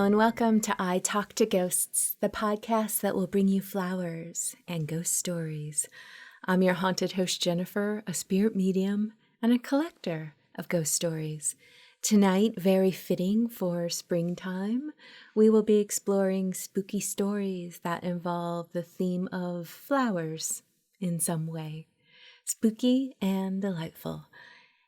and welcome to I Talk to Ghosts, the podcast that will bring you flowers and ghost stories. I'm your haunted host, Jennifer, a spirit medium and a collector of ghost stories. Tonight, very fitting for springtime, we will be exploring spooky stories that involve the theme of flowers in some way. Spooky and delightful.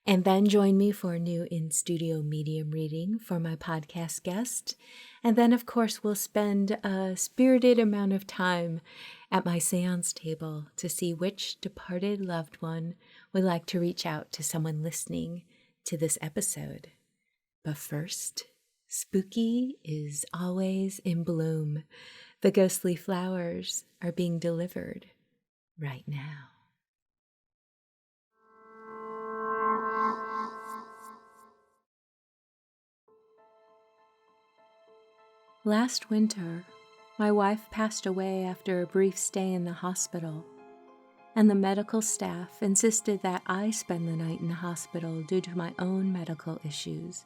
And then join me for a new in-studio medium reading for my podcast guest. And then, of course, we'll spend a spirited amount of time at my seance table to see which departed loved one would like to reach out to someone listening to this episode. But first, spooky is always in bloom. The ghostly flowers are being delivered right now. Last winter, my wife passed away after a brief stay in the hospital, and the medical staff insisted that I spend the night in the hospital due to my own medical issues.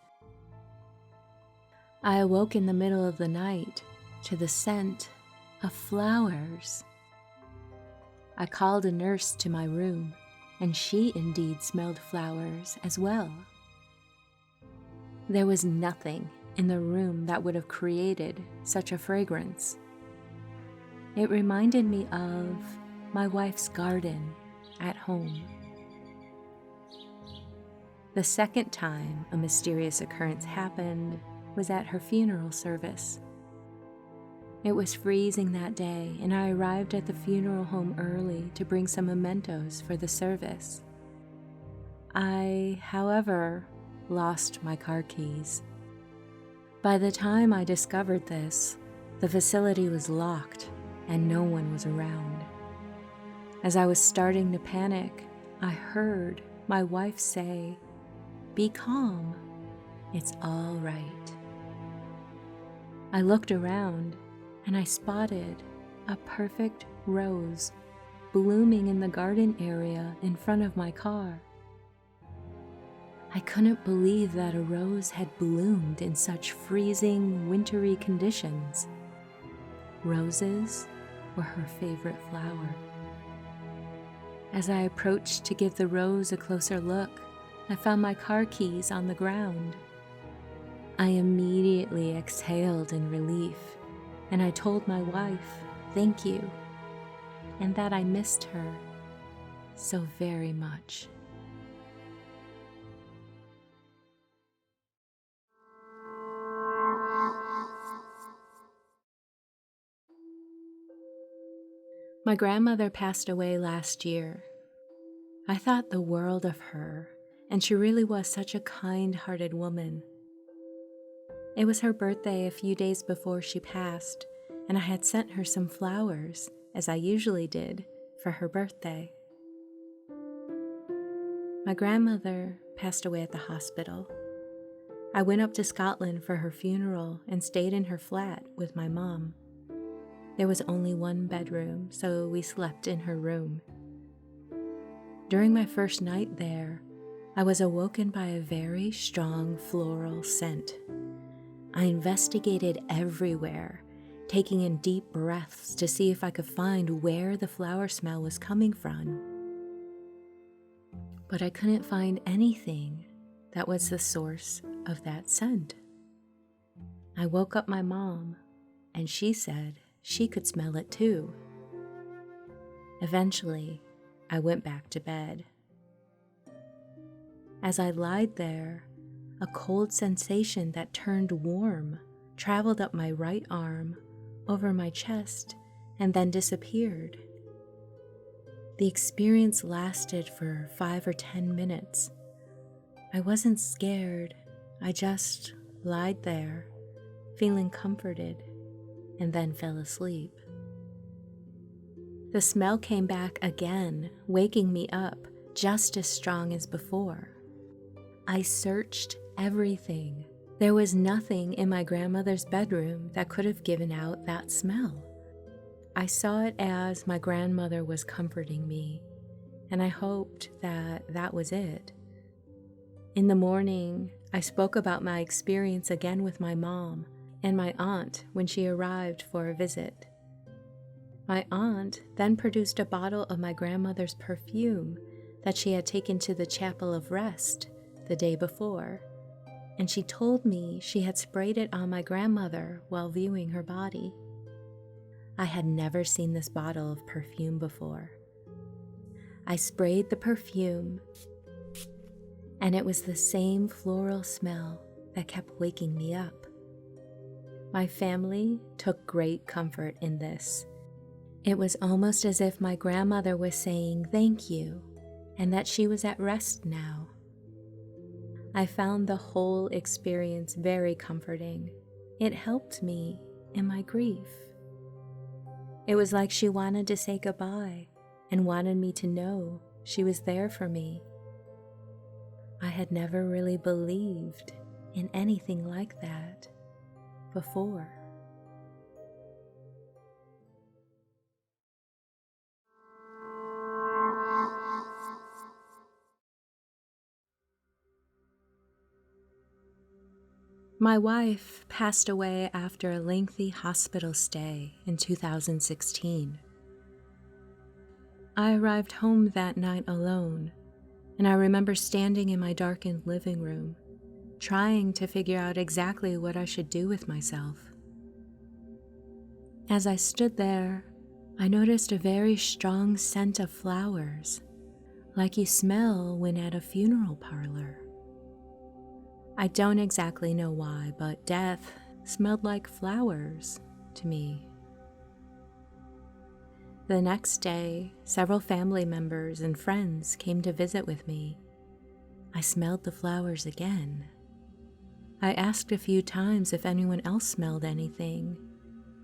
I awoke in the middle of the night to the scent of flowers. I called a nurse to my room, and she indeed smelled flowers as well. There was nothing in the room that would have created such a fragrance. It reminded me of my wife's garden at home. The second time a mysterious occurrence happened was at her funeral service. It was freezing that day, and I arrived at the funeral home early to bring some mementos for the service. I, however, lost my car keys. By the time I discovered this, the facility was locked and no one was around. As I was starting to panic, I heard my wife say, "Be calm, it's all right." I looked around and I spotted a perfect rose blooming in the garden area in front of my car. I couldn't believe that a rose had bloomed in such freezing, wintry conditions. Roses were her favorite flower. As I approached to give the rose a closer look, I found my car keys on the ground. I immediately exhaled in relief, and I told my wife, thank you, and that I missed her so very much. My grandmother passed away last year. I thought the world of her, and she really was such a kind-hearted woman. It was her birthday a few days before she passed, and I had sent her some flowers, as I usually did, for her birthday. My grandmother passed away at the hospital. I went up to Scotland for her funeral and stayed in her flat with my mom. There was only one bedroom, so we slept in her room. During my first night there, I was awoken by a very strong floral scent. I investigated everywhere, taking in deep breaths to see if I could find where the flower smell was coming from. But I couldn't find anything that was the source of that scent. I woke up my mom, and she said she could smell it too. Eventually, I went back to bed. As I lied there, a cold sensation that turned warm traveled up my right arm, over my chest, and then disappeared. The experience lasted for 5 or 10 minutes. I wasn't scared, I just lied there, feeling comforted, and then fell asleep. The smell came back again, waking me up just as strong as before. I searched everything. There was nothing in my grandmother's bedroom that could have given out that smell. I saw it as my grandmother was comforting me, and I hoped that that was it. In the morning, I spoke about my experience again with my mom, and my aunt when she arrived for a visit. My aunt then produced a bottle of my grandmother's perfume that she had taken to the Chapel of Rest the day before, and she told me she had sprayed it on my grandmother while viewing her body. I had never seen this bottle of perfume before. I sprayed the perfume, and it was the same floral smell that kept waking me up. My family took great comfort in this. It was almost as if my grandmother was saying thank you, and that she was at rest now. I found the whole experience very comforting. It helped me in my grief. It was like she wanted to say goodbye and wanted me to know she was there for me. I had never really believed in anything like that before. My wife passed away after a lengthy hospital stay in 2016. I arrived home that night alone, and I remember standing in my darkened living room, trying to figure out exactly what I should do with myself. As I stood there, I noticed a very strong scent of flowers, like you smell when at a funeral parlor. I don't exactly know why, but death smelled like flowers to me. The next day, several family members and friends came to visit with me. I smelled the flowers again. I asked a few times if anyone else smelled anything,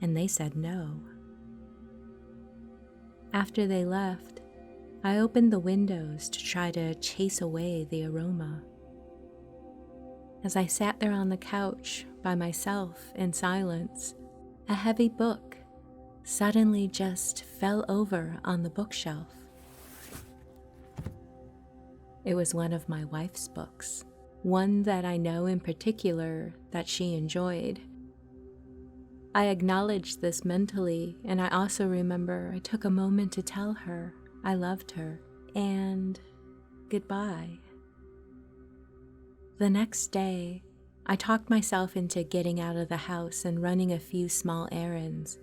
and they said no. After they left, I opened the windows to try to chase away the aroma. As I sat there on the couch by myself in silence, a heavy book suddenly just fell over on the bookshelf. It was one of my wife's books, one that I know in particular that she enjoyed. I acknowledged this mentally, and I also remember I took a moment to tell her I loved her and goodbye. The next day, I talked myself into getting out of the house and running a few small errands.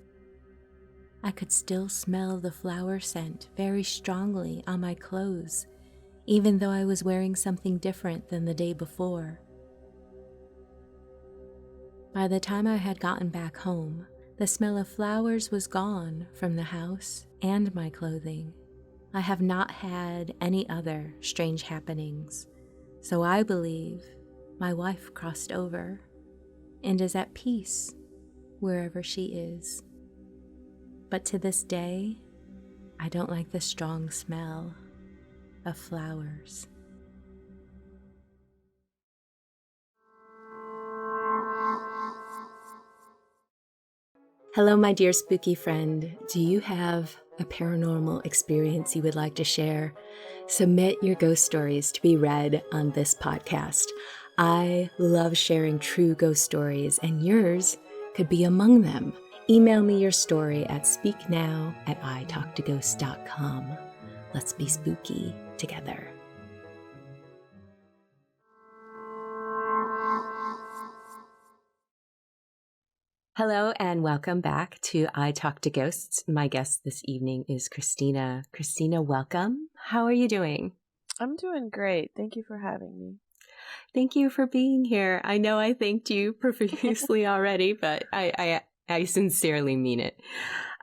I could still smell the flower scent very strongly on my clothes, even though I was wearing something different than the day before. By the time I had gotten back home, the smell of flowers was gone from the house and my clothing. I have not had any other strange happenings. So I believe my wife crossed over and is at peace wherever she is. But to this day, I don't like the strong smell of flowers. Hello, my dear spooky friend. Do you have a paranormal experience you would like to share? Submit your ghost stories to be read on this podcast. I love sharing true ghost stories, and yours could be among them. Email me your story at speaknow@italktoghosts.com. Let's be spooky together. Hello and welcome back to I Talk to Ghosts. My guest this evening is Christina. Christina, welcome. How are you doing? I'm doing great. Thank you for having me. Thank you for being here. I know I thanked you profusely already, but I sincerely mean it.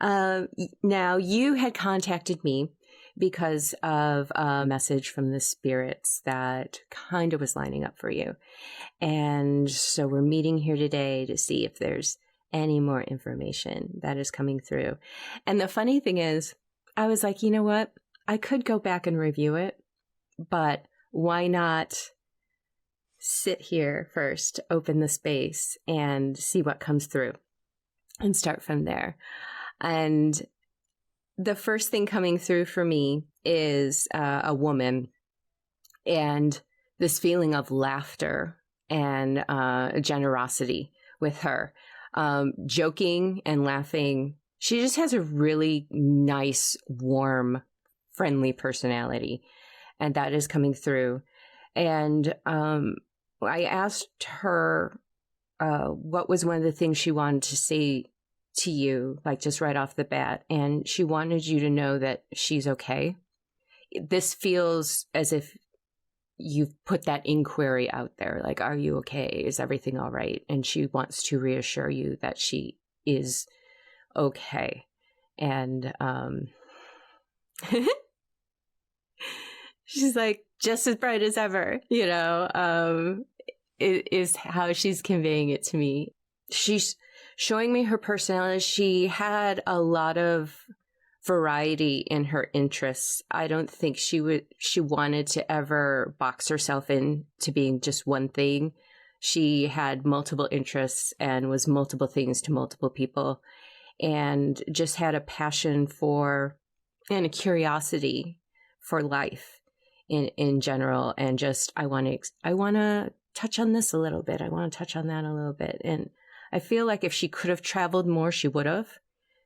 Now, you had contacted me because of a message from the spirits that kind of was lining up for you. And so we're meeting here today to see if there's any more information that is coming through. And the funny thing is, I was like, you know what? I could go back and review it, but why not sit here first, open the space, and see what comes through and start from there. And the first thing coming through for me is a woman and this feeling of laughter and generosity with her. joking and laughing. She just has a really nice, warm, friendly personality, and that is coming through. And I asked her what was one of the things she wanted to say to you, like just right off the bat, and she wanted you to know that she's okay. This feels as if you've put that inquiry out there, like, are you okay? Is everything all right? And she wants to reassure you that she is okay. And she's like, just as bright as ever, it is how she's conveying it to me. She's showing me her personality. She had a lot of variety in her interests. I don't think she wanted to ever box herself into being just one thing. She had multiple interests and was multiple things to multiple people, and just had a passion for and a curiosity for life in general. And just, I want to touch on this a little bit. I want to touch on that a little bit. And I feel like if she could have traveled more, she would have,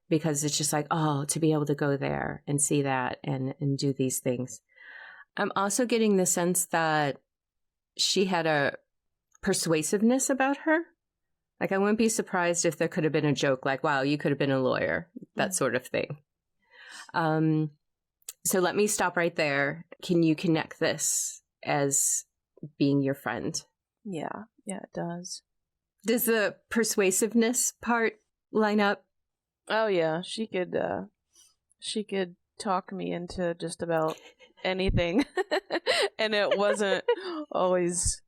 because it's just like, oh, to be able to go there and see that and do these things. I'm also getting the sense that she had a persuasiveness about her. Like, I wouldn't be surprised if there could have been a joke like, wow, you could have been a lawyer, that sort of thing. So let me stop right there. Can you connect this as being your friend? Yeah, it does. Does the persuasiveness part line up? Oh yeah, she could talk me into just about anything. And it wasn't always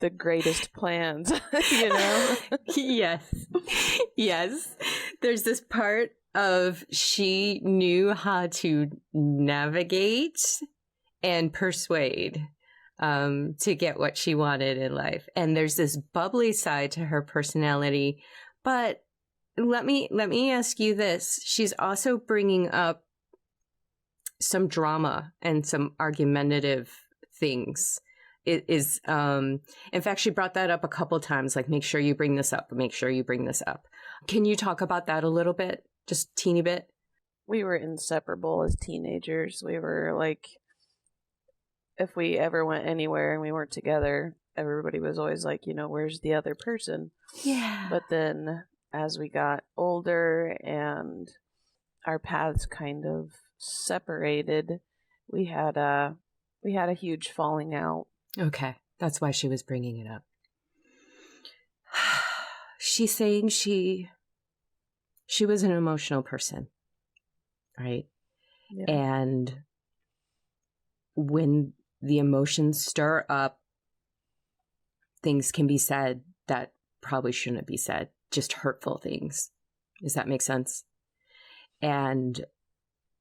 the greatest plans, Yes. There's this part of she knew how to navigate and persuade to get what she wanted in life. And there's this bubbly side to her personality. But let me ask you this. She's also bringing up some drama and some argumentative things. It is, in fact, she brought that up a couple times, like, make sure you bring this up, make sure you bring this up. Can you talk about that a little bit? Just teeny bit? We were inseparable as teenagers. We were like, if we ever went anywhere and we weren't together, everybody was always like, where's the other person? Yeah. But then as we got older and our paths kind of separated, we had a huge falling out. Okay, that's why she was bringing it up. She's saying she was an emotional person, right? Yeah. And when the emotions stir up, things can be said that probably shouldn't be said, just hurtful things. Does that make sense? And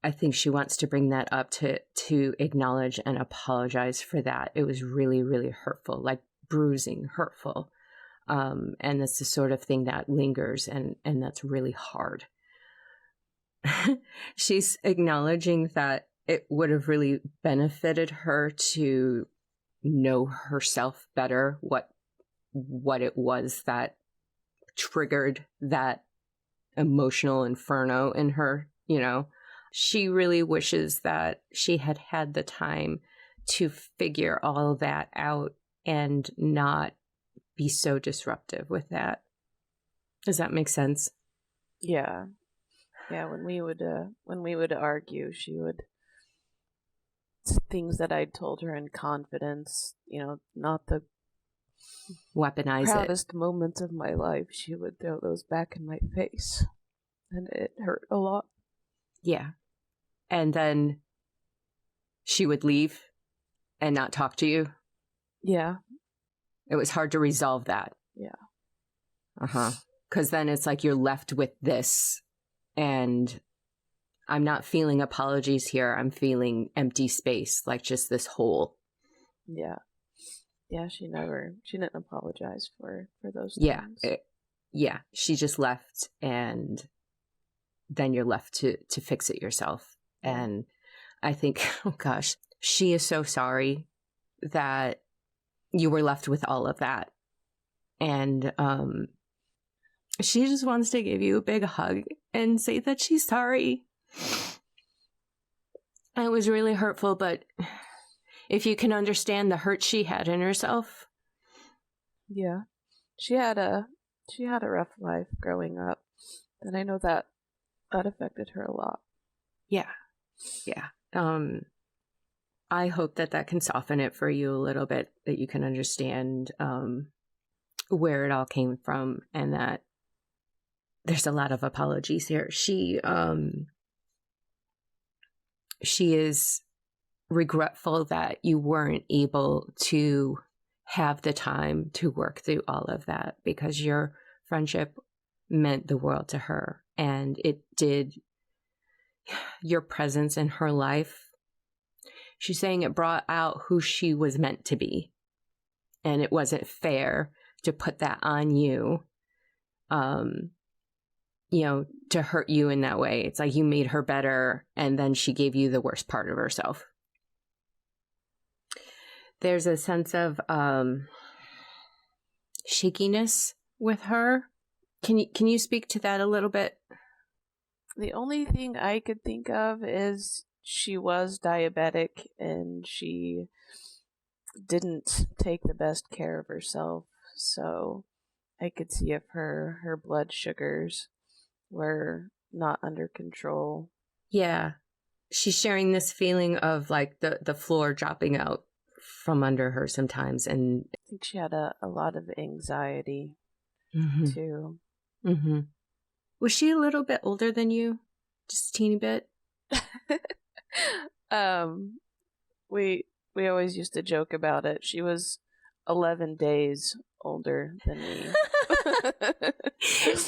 I think she wants to bring that up to acknowledge and apologize for that. It was really, really hurtful, like bruising, hurtful. And that's the sort of thing that lingers and that's really hard. She's acknowledging that it would have really benefited her to know herself better, what it was that triggered that emotional inferno in her, She really wishes that she had had the time to figure all that out and not be so disruptive with that. Does that make sense? Yeah. When we would argue, she would, things that I'd told her in confidence, not the Weaponize proudest moments of my life, she would throw those back in my face, and it hurt a lot. Yeah. And then she would leave and not talk to you? Yeah. It was hard to resolve that. Yeah. Uh-huh. Because then it's like you're left with this, and I'm not feeling apologies here. I'm feeling empty space, like just this hole. Yeah. Yeah, she didn't apologize for those things. Yeah. She just left, and then you're left to fix it yourself. Yeah. And I think, oh gosh, she is so sorry that you were left with all of that. And She just wants to give you a big hug and say that she's sorry. It was really hurtful, but if you can understand the hurt she had in herself. Yeah. She had a rough life growing up, and I know that affected her a lot. Yeah. Yeah. I hope that can soften it for you a little bit, that you can understand where it all came from, and that there's a lot of apologies here. She is regretful that you weren't able to have the time to work through all of that, because your friendship meant the world to her, and it did. Your presence in her life, she's saying it brought out who she was meant to be, and it wasn't fair to put that on you, to hurt you in that way. It's like you made her better, and then she gave you the worst part of herself. There's a sense of shakiness with her. Can you speak to that a little bit? The only thing I could think of is she was diabetic, and she didn't take the best care of herself. So I could see if her blood sugars were not under control. Yeah. She's sharing this feeling of like the floor dropping out from under her sometimes. And I think she had a lot of anxiety too. Mm-hmm. Was she a little bit older than you? Just a teeny bit? We always used to joke about it. She was 11 days older than me.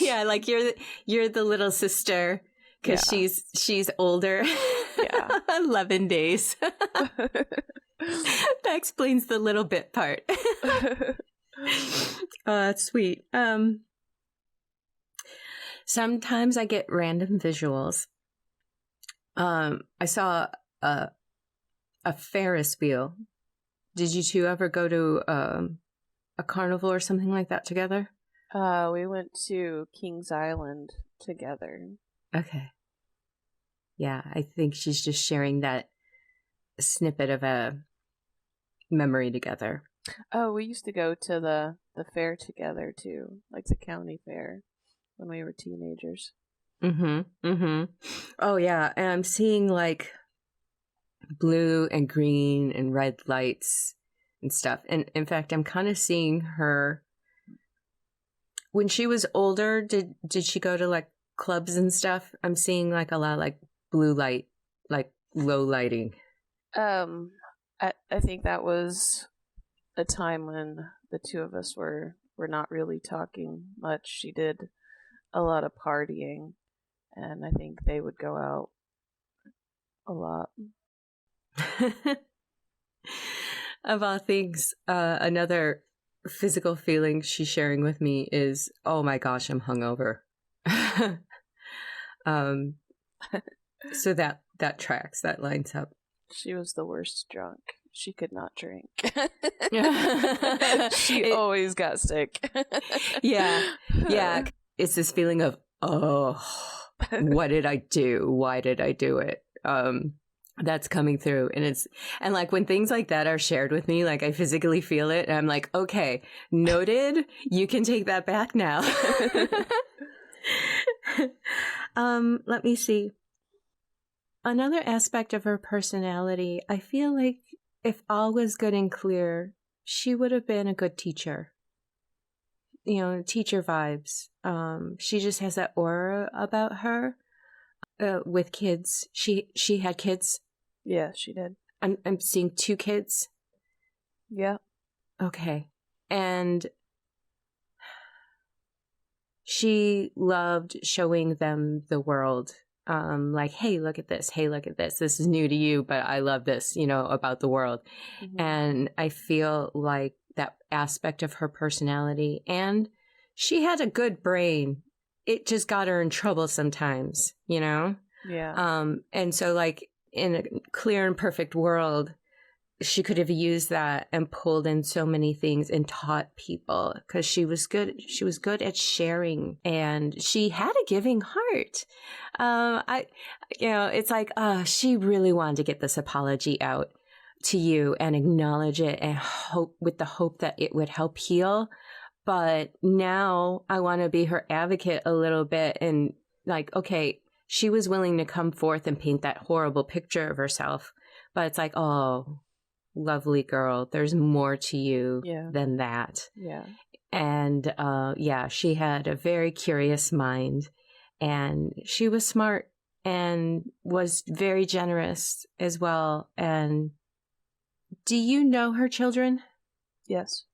Yeah, like you're the little sister, because she's older. Yeah. 11 days. That explains the little bit part. That's sweet. Sometimes I get random visuals. I saw a Ferris wheel. Did you two ever go to a carnival or something like that together? We went to Kings Island together. Okay. Yeah, I think she's just sharing that snippet of a memory together. Oh, we used to go to the fair together too, like the county fair, when we were teenagers. Oh yeah, and I'm seeing like blue and green and red lights and stuff. And in fact, I'm kind of seeing her when she was older. Did she go to like clubs and stuff? I'm seeing like a lot of like blue light, like low lighting. I think that was a time when the two of us were not really talking much. She did a lot of partying, and I think they would go out a lot. Of all things, another physical feeling she's sharing with me is, oh my gosh, I'm hungover. So that tracks, that lines up. She was the worst drunk. She could not drink. She always got sick. Yeah. It's this feeling of, oh, what did I do? Why did I do it? That's coming through. And like when things like that are shared with me, like I physically feel it, and I'm like, okay, noted. You can take that back now. Let me see. Another aspect of her personality, I feel like if all was good and clear, she would have been a good teacher. Teacher vibes. She just has that aura about her. With kids, she had kids. Yeah, she did. I'm seeing 2 kids. Yeah. Okay. And she loved showing them the world. Like, hey, look at this. Hey, look at this. This is new to you, but I love this, about the world. Mm-hmm. And I feel like that aspect of her personality, and she had a good brain. It just got her in trouble sometimes, Yeah. And so like in a clear and perfect world, she could have used that and pulled in so many things and taught people, because she was good at sharing, and she had a giving heart. It's like, she really wanted to get this apology out to you and acknowledge it and hope, with the hope that it would help heal. But now I want to be her advocate a little bit, and like, okay, she was willing to come forth and paint that horrible picture of herself, but it's like, oh, lovely girl, there's more to you than that. Yeah. And she had a very curious mind, and she was smart and was very generous as well. And do you know her children? Yes.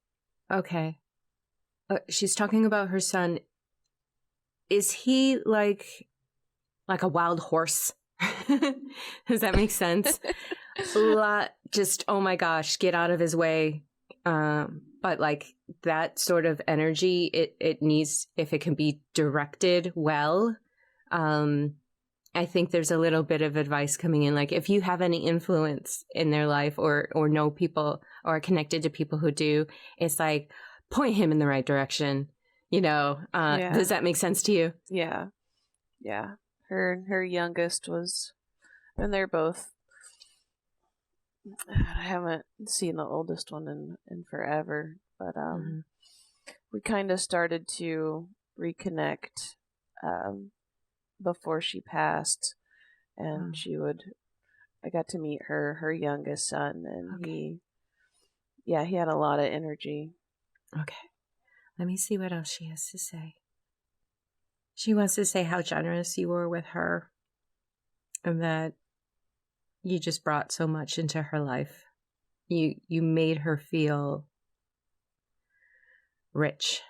Okay. She's talking about her son. Is he like a wild horse? Does that make sense? Just, oh my gosh, get out of his way. But like that sort of energy, it needs, if it can be directed well. I think there's a little bit of advice coming in. Like, if you have any influence in their life, or know people or are connected to people who do, it's like, point him in the right direction. Does that make sense to you? Yeah. Yeah. Her youngest was, and they're both, I haven't seen the oldest one in forever, but we kind of started to reconnect before she passed, and I got to meet her youngest son, and he had a lot of energy. Okay. Let me see what else she has to say. She wants to say how generous you were with her, and that you just brought so much into her life. You made her feel rich.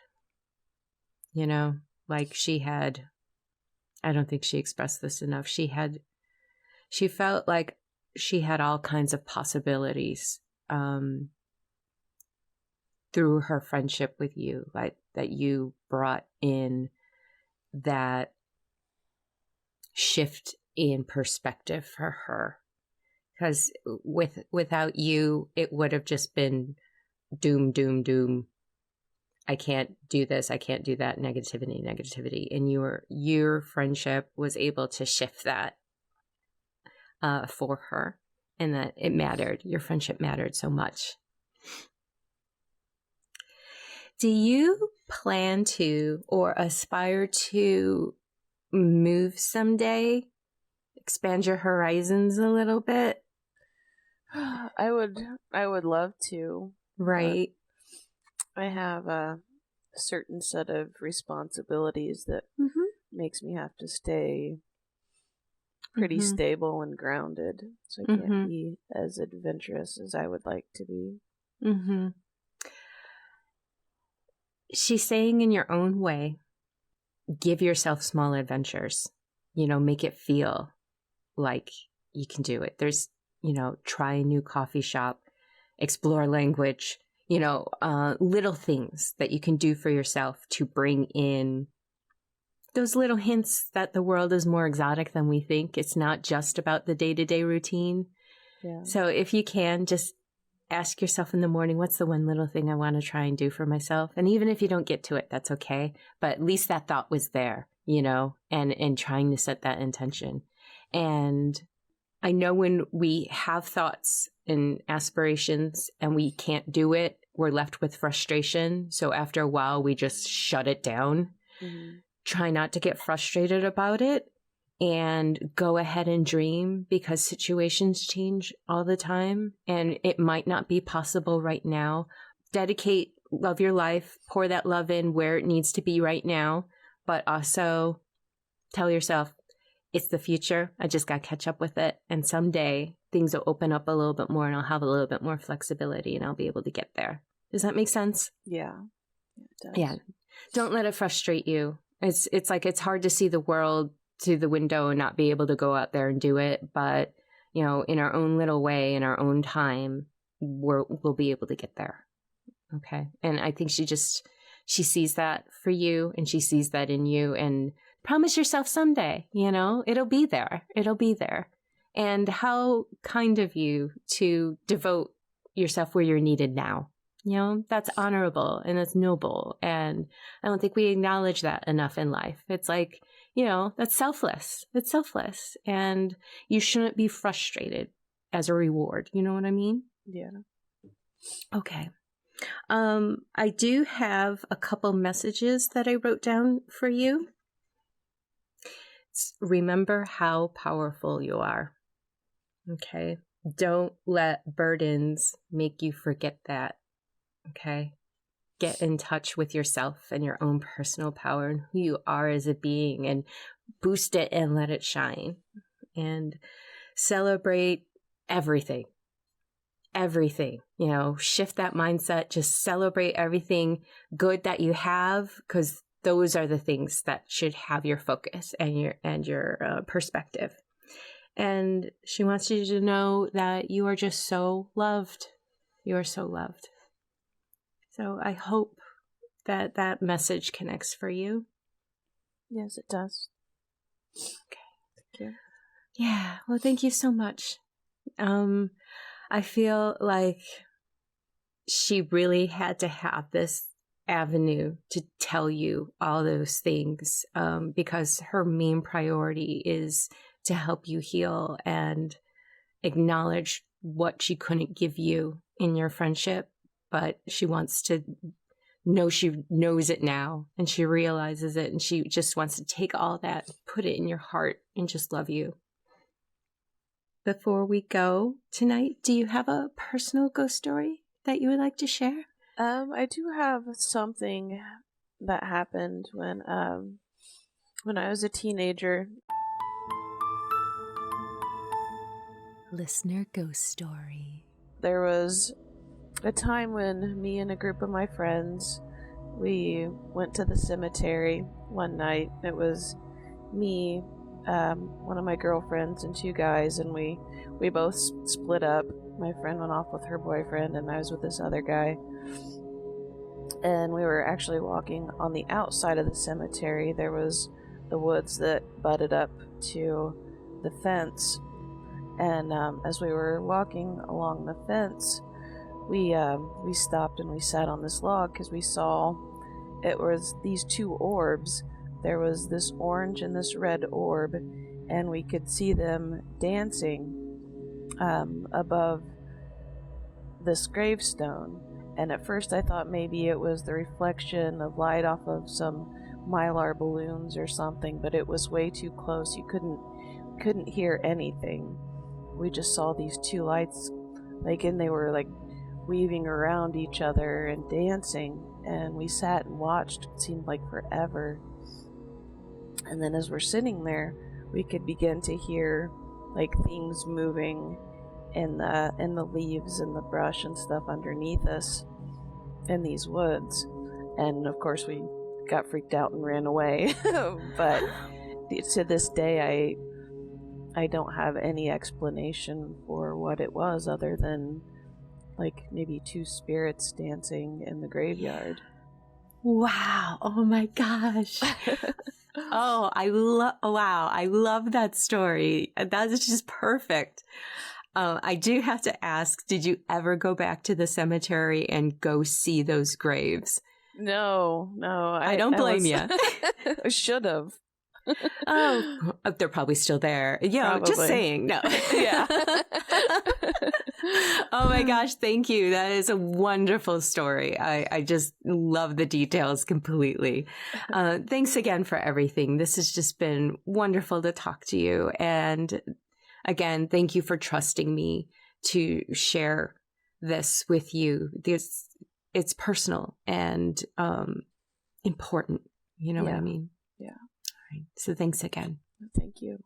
Like she had, I don't think she expressed this enough. She felt like she had all kinds of possibilities through her friendship with you, like that you brought in that shift in perspective for her. Because without you, it would have just been doom, doom, doom. I can't do this, I can't do that, negativity. And your friendship was able to shift that for her, and that it mattered. Your friendship mattered so much. Do you plan to or aspire to move someday? Expand your horizons a little bit? I would love to. Right. I have a certain set of responsibilities that makes me have to stay pretty stable and grounded. So I can't be as adventurous as I would like to be. Mm-hmm. She's saying, in your own way, give yourself small adventures. Make it feel like you can do it. There's, try a new coffee shop, explore language, little things that you can do for yourself to bring in those little hints that the world is more exotic than we think. It's not just about the day-to-day routine. Yeah. So if you can, just ask yourself in the morning, what's the one little thing I want to try and do for myself? And even if you don't get to it, that's okay. But at least that thought was there, and trying to set that intention. And I know when we have thoughts and aspirations and we can't do it, we're left with frustration. So after a while, we just shut it down. Mm-hmm. Try not to get frustrated about it, and go ahead and dream, because situations change all the time and it might not be possible right now. Dedicate, love your life, pour that love in where it needs to be right now, but also tell yourself, it's the future. I just got to catch up with it. And someday things will open up a little bit more and I'll have a little bit more flexibility and I'll be able to get there. Does that make sense? Yeah. It does. Yeah. Don't let it frustrate you. It's like, it's hard to see the world through the window and not be able to go out there and do it. But, in our own little way, in our own time, we'll be able to get there. Okay. And I think she sees that for you, and she sees that in you, and promise yourself someday, it'll be there. It'll be there. And how kind of you to devote yourself where you're needed now. You know, that's honorable and that's noble. And I don't think we acknowledge that enough in life. It's like, you know, that's selfless. It's selfless. And you shouldn't be frustrated as a reward. You know what I mean? Yeah. Okay. I do have a couple messages that I wrote down for you. Remember how powerful you are. Okay. Don't let burdens make you forget that. Okay. Get in touch with yourself and your own personal power and who you are as a being, and boost it and let it shine. And celebrate everything. Everything, you know, shift that mindset, just celebrate everything good that you have, because those are the things that should have your focus and your perspective. And she wants you to know that you are just so loved. You are so loved. So I hope that that message connects for you. Yes, it does. Okay. Thank you. Yeah. Well, thank you so much. I feel like she really had to have this avenue to tell you all those things, because her main priority is to help you heal and acknowledge what she couldn't give you in your friendship, but she wants to know she knows it now and she realizes it, and she just wants to take all that, put it in your heart, and just love you. Before we go tonight, do you have a personal ghost story that you would like to share? I do have something that happened when I was a teenager. Listener ghost story. There was a time when me and a group of my friends, we went to the cemetery one night. It was me, one of my girlfriends, and two guys, and we both split up. My friend went off with her boyfriend, and I was with this other guy. And we were actually walking on the outside of the cemetery. There was the woods that butted up to the fence. And as we were walking along the fence, we stopped and we sat on this log because we saw it was these two orbs. There was this orange and this red orb, and we could see them dancing above this gravestone. And at first I thought maybe it was the reflection of light off of some mylar balloons or something, but it was way too close. You couldn't hear anything. We just saw these two lights, and they were weaving around each other and dancing, and we sat and watched. It seemed like forever. And then as we're sitting there, we could begin to hear things moving in the leaves and the brush and stuff underneath us in these woods. And of course we got freaked out and ran away. But to this day I don't have any explanation for what it was, other than maybe two spirits dancing in the graveyard. Wow. Oh my gosh. Wow. I love that story. That is just perfect. I do have to ask, did you ever go back to the cemetery and go see those graves? No. I don't blame you. I should have. Oh, they're probably still there. Yeah, Probably. just saying. No. Yeah. Oh my gosh, thank you. That is a wonderful story. I just love the details completely. Thanks again for everything. This has just been wonderful to talk to you. And again, thank you for trusting me to share this with you. It's personal and important. You know what I mean? Yeah. All right. So thanks again. Thank you.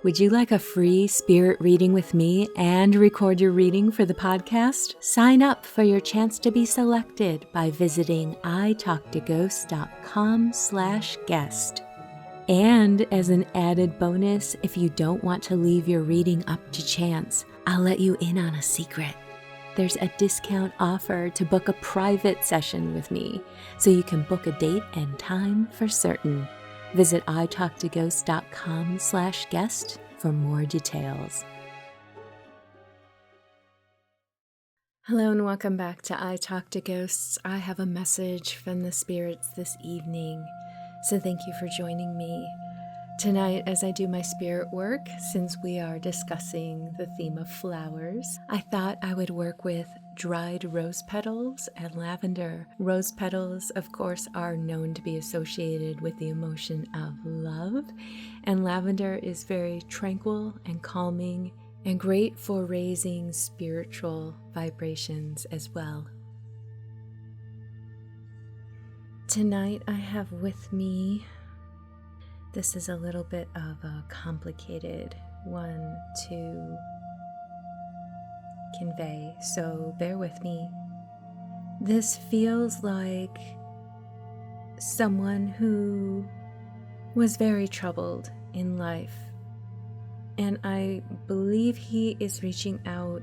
Would you like a free spirit reading with me and record your reading for the podcast? Sign up for your chance to be selected by visiting italktoghosts.com/guest. And as an added bonus, if you don't want to leave your reading up to chance, I'll let you in on a secret. There's a discount offer to book a private session with me, so you can book a date and time for certain. Visit italktoghosts.com/guest for more details. Hello and welcome back to I Talk to Ghosts. I have a message from the spirits this evening, so thank you for joining me. Tonight, as I do my spirit work, since we are discussing the theme of flowers, I thought I would work with dried rose petals and lavender. Rose petals, of course, are known to be associated with the emotion of love, and lavender is very tranquil and calming and great for raising spiritual vibrations as well. Tonight, I have with me, this is a little bit of a complicated one to convey, so bear with me. This feels like someone who was very troubled in life, and I believe he is reaching out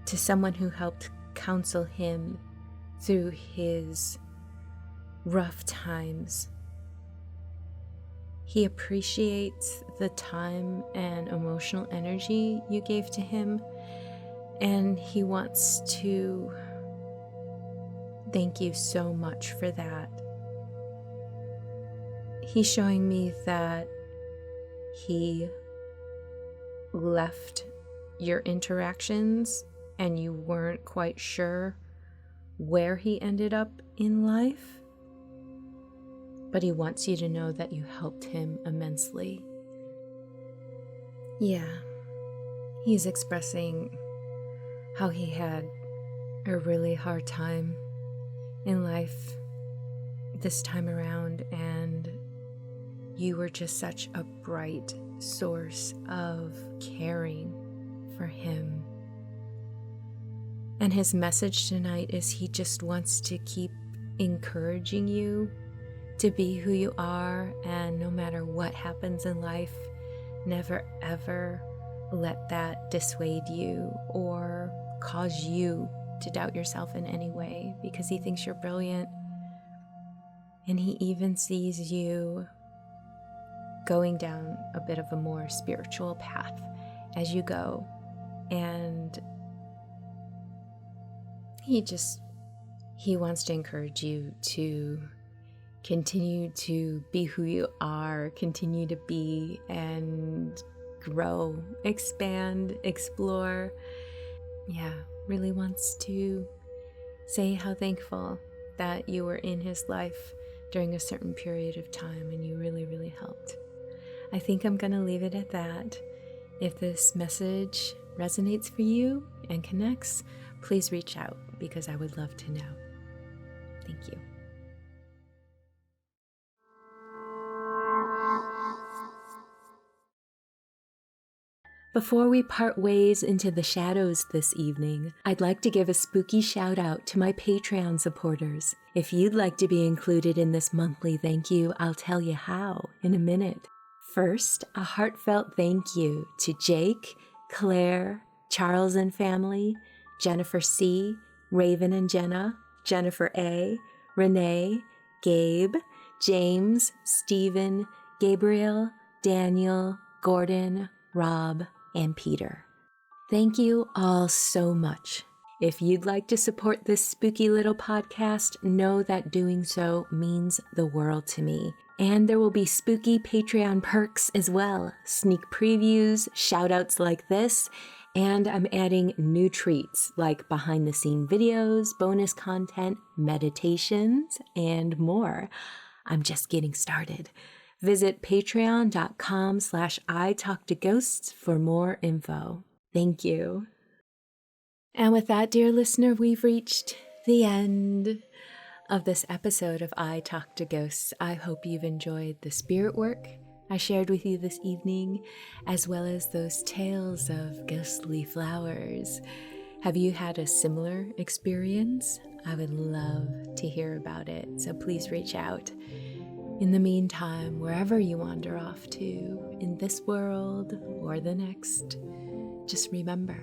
to someone who helped counsel him through his rough times. He appreciates the time and emotional energy you gave to him, and he wants to thank you so much for that. He's showing me that he left your interactions and you weren't quite sure where he ended up in life, but he wants you to know that you helped him immensely. Yeah, he's expressing how he had a really hard time in life this time around, and you were just such a bright source of caring for him. And his message tonight is he just wants to keep encouraging you to be who you are, and no matter what happens in life, never ever let that dissuade you or cause you to doubt yourself in any way, because he thinks you're brilliant, and he even sees you going down a bit of a more spiritual path as you go, and he wants to encourage you to continue to be who you are, continue to be and grow, expand, explore. Yeah, really wants to say how thankful that you were in his life during a certain period of time and you really, really helped. I think I'm going to leave it at that. If this message resonates for you and connects, please reach out because I would love to know. Thank you. Before we part ways into the shadows this evening, I'd like to give a spooky shout out to my Patreon supporters. If you'd like to be included in this monthly thank you, I'll tell you how in a minute. First, a heartfelt thank you to Jake, Claire, Charles and family, Jennifer C., Raven and Jenna, Jennifer A., Renee, Gabe, James, Stephen, Gabriel, Daniel, Gordon, Rob, and Peter. Thank you all so much. If you'd like to support this spooky little podcast, know that doing so means the world to me. And there will be spooky Patreon perks as well, sneak previews, shoutouts like this, and I'm adding new treats like behind-the-scene videos, bonus content, meditations, and more. I'm just getting started. Visit patreon.com/italktoghosts for more info. Thank you. And with that, dear listener, we've reached the end of this episode of I Talk to Ghosts. I hope you've enjoyed the spirit work I shared with you this evening, as well as those tales of ghostly flowers. Have you had a similar experience? I would love to hear about it, so please reach out. In the meantime, wherever you wander off to, in this world or the next, just remember,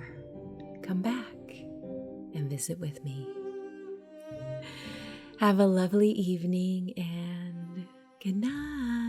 come back and visit with me. Have a lovely evening and Good night.